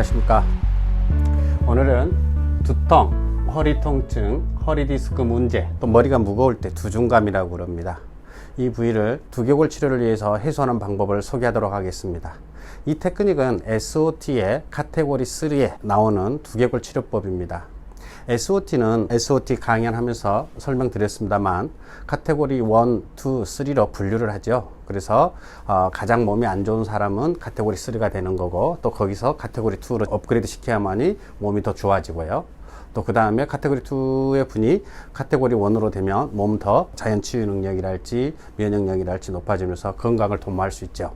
안녕하십니까. 오늘은 두통, 허리 통증, 허리 디스크 문제, 또 머리가 무거울 때 두중감이라고 그럽니다. 이 부위를 두개골 치료를 위해서 해소하는 방법을 소개하도록 하겠습니다. 이 테크닉은 SOT의 카테고리 3에 나오는 두개골 치료법입니다. SOT는 SOT 강연하면서 설명드렸습니다만 카테고리 1, 2, 3로 분류를 하죠. 그래서 가장 몸이 안 좋은 사람은 카테고리 3가 되는 거고, 또 거기서 카테고리 2로 업그레이드 시켜야만이 몸이 더 좋아지고요. 또 그 다음에 카테고리 2의 분이 카테고리 1으로 되면 몸 더 자연 치유 능력이랄지 면역력이랄지 높아지면서 건강을 도모할 수 있죠.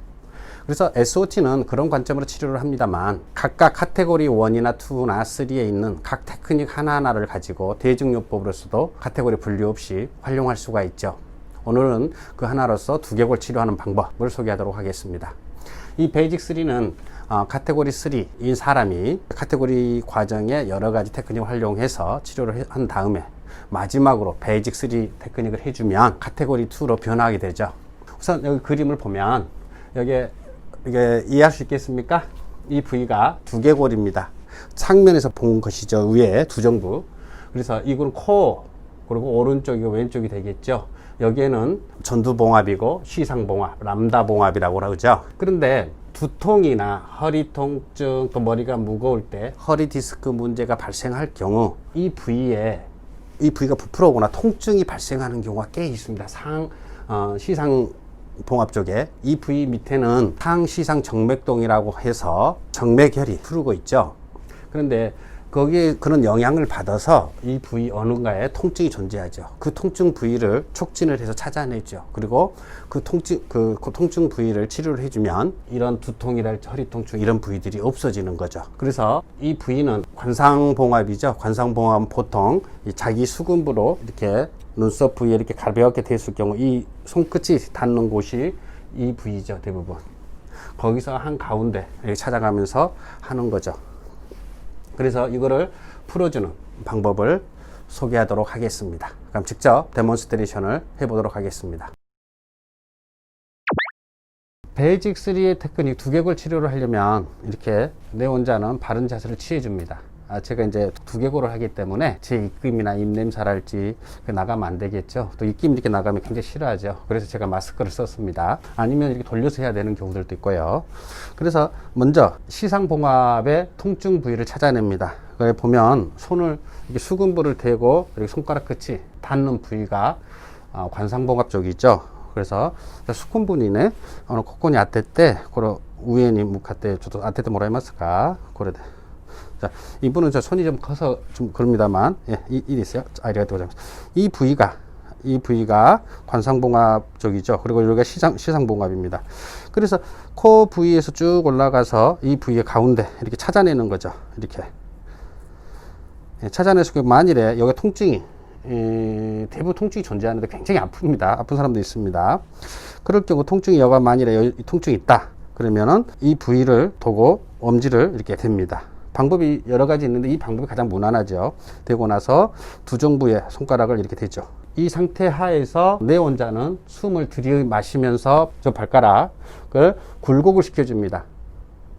그래서 SOT는 그런 관점으로 치료를 합니다만, 각각 카테고리 1이나 2나 3에 있는 각 테크닉 하나하나를 가지고 대증요법으로서도 카테고리 분류 없이 활용할 수가 있죠. 오늘은 그 하나로서 두개골 치료하는 방법을 소개하도록 하겠습니다. 이 베이직 3는 카테고리 3인 사람이 카테고리 과정에 여러 가지 테크닉을 활용해서 치료를 한 다음에 마지막으로 베이직 3 테크닉을 해주면 카테고리 2로 변화하게 되죠. 우선 여기 그림을 보면 이게 이해할 수 있겠습니까? 이 부위가 두개골입니다. 창면에서 본 것이죠. 위에 두정부. 그래서 이건 코, 그리고 오른쪽이고 왼쪽이 되겠죠. 여기에는 전두봉합이고 시상봉합, 람다봉합이라고 그러죠. 그런데 두통이나 허리 통증, 또 머리가 무거울 때 허리 디스크 문제가 발생할 경우 이 부위가 부풀어 오거나 통증이 발생하는 경우가 꽤 있습니다. 시상 봉합 쪽에 이 부위 밑에는 상시상 정맥동이라고 해서 정맥혈이 흐르고 있죠. 그런데 거기에 그런 영향을 받아서 이 부위 어딘가에 통증이 존재하죠. 그 통증 부위를 촉진을 해서 찾아내죠. 그리고 그 통증 부위를 치료를 해주면 이런 두통이랄지 허리 통증 이런 부위들이 없어지는 거죠. 그래서 이 부위는 관상봉합이죠. 관상봉합은 보통 자기 수근부로 이렇게 눈썹 부위에 이렇게 가볍게 됐을 경우 이 손끝이 닿는 곳이 이 부위죠. 대부분 거기서 한 가운데 이렇게 찾아가면서 하는 거죠. 그래서 이거를 풀어주는 방법을 소개하도록 하겠습니다. 그럼 직접 데몬스트레이션을 해보도록 하겠습니다. 베이직 3의 테크닉 두개골 치료를 하려면 이렇게 내 혼자는 바른 자세를 취해줍니다. 제가 이제 두개골을 하기 때문에 제 입김이나 입냄새랄지 나가면 안 되겠죠. 또 입김 이렇게 나가면 굉장히 싫어하죠. 그래서 제가 마스크를 썼습니다. 아니면 이렇게 돌려서 해야 되는 경우들도 있고요. 그래서 먼저 시상봉합의 통증 부위를 찾아냅니다. 그래 보면 손을 이렇게 수근부를 대고 이렇게 손가락 끝이 닿는 부위가 관상봉합 쪽이죠. 그래서 수근부니네 코코니 아테 때 그런 우에니 묵할 저도 아테 때 뭐라 해봤을까? 그래. 자, 이분은 손이 좀 커서 좀 그럽니다만, 예, 있어요. 이 부위가 관상봉합 쪽이죠. 그리고 여기가 시상봉합입니다. 그래서 코 부위에서 쭉 올라가서 이 부위의 가운데 이렇게 찾아내는 거죠. 이렇게. 예, 찾아내서 만일에 여기 통증이, 대부분 통증이 존재하는데 굉장히 아픕니다. 아픈 사람도 있습니다. 그럴 경우 통증이 여가 만일에 통증이 있다. 그러면은 이 부위를 두고 엄지를 이렇게 댑니다. 방법이 여러 가지 있는데 이 방법이 가장 무난하죠. 되고 나서 두정부에 손가락을 이렇게 대죠. 이 상태 하에서 내 혼자는 숨을 들이마시면서 저 발가락을 굴곡을 시켜줍니다.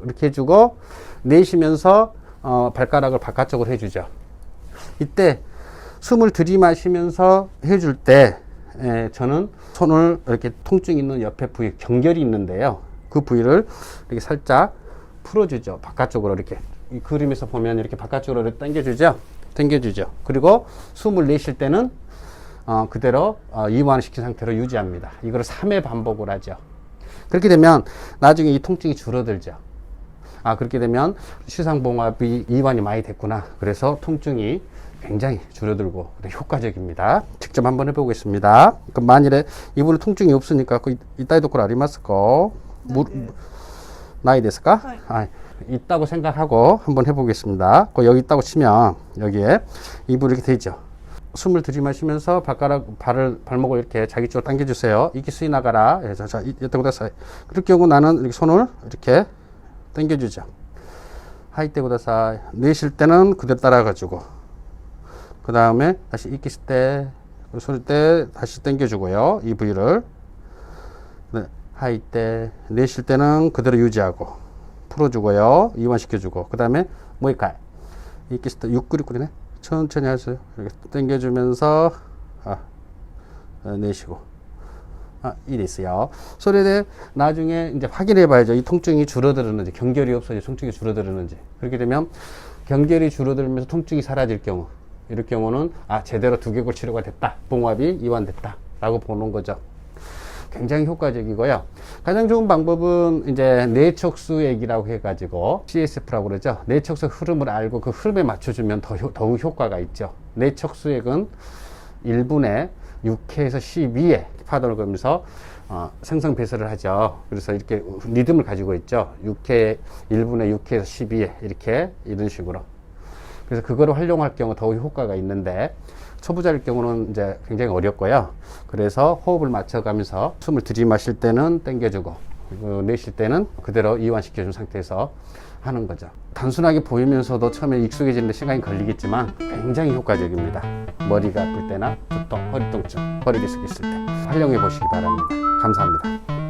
이렇게 해주고 내쉬면서 발가락을 바깥쪽으로 해주죠. 이때 숨을 들이마시면서 해줄 때 저는 손을 이렇게 통증 있는 옆에 부위 경결이 있는데요. 그 부위를 이렇게 살짝 풀어주죠. 바깥쪽으로 이렇게. 이 그림에서 보면 이렇게 바깥쪽으로 당겨주죠. 그리고 숨을 내쉴 때는 그대로 이완시킨 상태로 유지합니다. 이걸 3회 반복을 하죠. 그렇게 되면 나중에 이 통증이 줄어들죠. 그렇게 되면 시상봉합이 이완이 많이 됐구나. 그래서 통증이 굉장히 줄어들고 효과적입니다. 직접 한번 해보겠습니다. 그럼 만일에 이분은 통증이 없으니까 이따이 도쿠로 아리마스까? 나이 됐을까? 있다고 생각하고 한번 해보겠습니다. 여기 있다고 치면 여기에 입을 이렇게 대죠. 숨을 들이마시면서 발목을 이렇게 자기 쪽으로 당겨주세요. 이렇게 수이 나가라. 자, 이때 보다 그럴 경우 나는 이렇게 손을 이렇게 당겨주죠. 하이때 보다 내쉴 때는 그대로 따라가지고 그 다음에 다시 이끼 쓸 때 손을 때 다시 당겨주고요. 이 부위를 하이 때 내쉴 때는 그대로 유지하고 풀어주고요. 이완시켜주고. 그 다음에 모이카이. 이끼스타 유꾸리꾸리네. 천천히 하세요. 이렇게 당겨주면서 내쉬고. 이 있어요. 소리에 나중에 이제 확인해 봐야죠. 이 통증이 줄어드는지, 경결이 없어지 통증이 줄어드는지. 그렇게 되면 경결이 줄어들면서 통증이 사라질 경우, 이럴 경우는 제대로 두개골 치료가 됐다. 봉합이 이완됐다. 라고 보는 거죠. 굉장히 효과적이고요. 가장 좋은 방법은 이제 뇌척수액이라고 해가지고 CSF라고 그러죠. 뇌척수 흐름을 알고 그 흐름에 맞춰주면 더욱 효과가 있죠. 뇌척수액은 1분에 6회에서 12회 파동을 걸면서 생성 배설을 하죠. 그래서 이렇게 리듬을 가지고 있죠. 6회, 1분에 6회에서 12회 이렇게 이런 식으로. 그래서 그거를 활용할 경우 더욱 효과가 있는데 초보자일 경우는 이제 굉장히 어렵고요. 그래서 호흡을 맞춰가면서 숨을 들이마실 때는 당겨주고 내쉴 때는 그대로 이완시켜준 상태에서 하는 거죠. 단순하게 보이면서도 처음에 익숙해지는데 시간이 걸리겠지만 굉장히 효과적입니다. 머리가 아플 때나 두통, 허리 통증, 허리 디스크 있을 때 활용해 보시기 바랍니다. 감사합니다.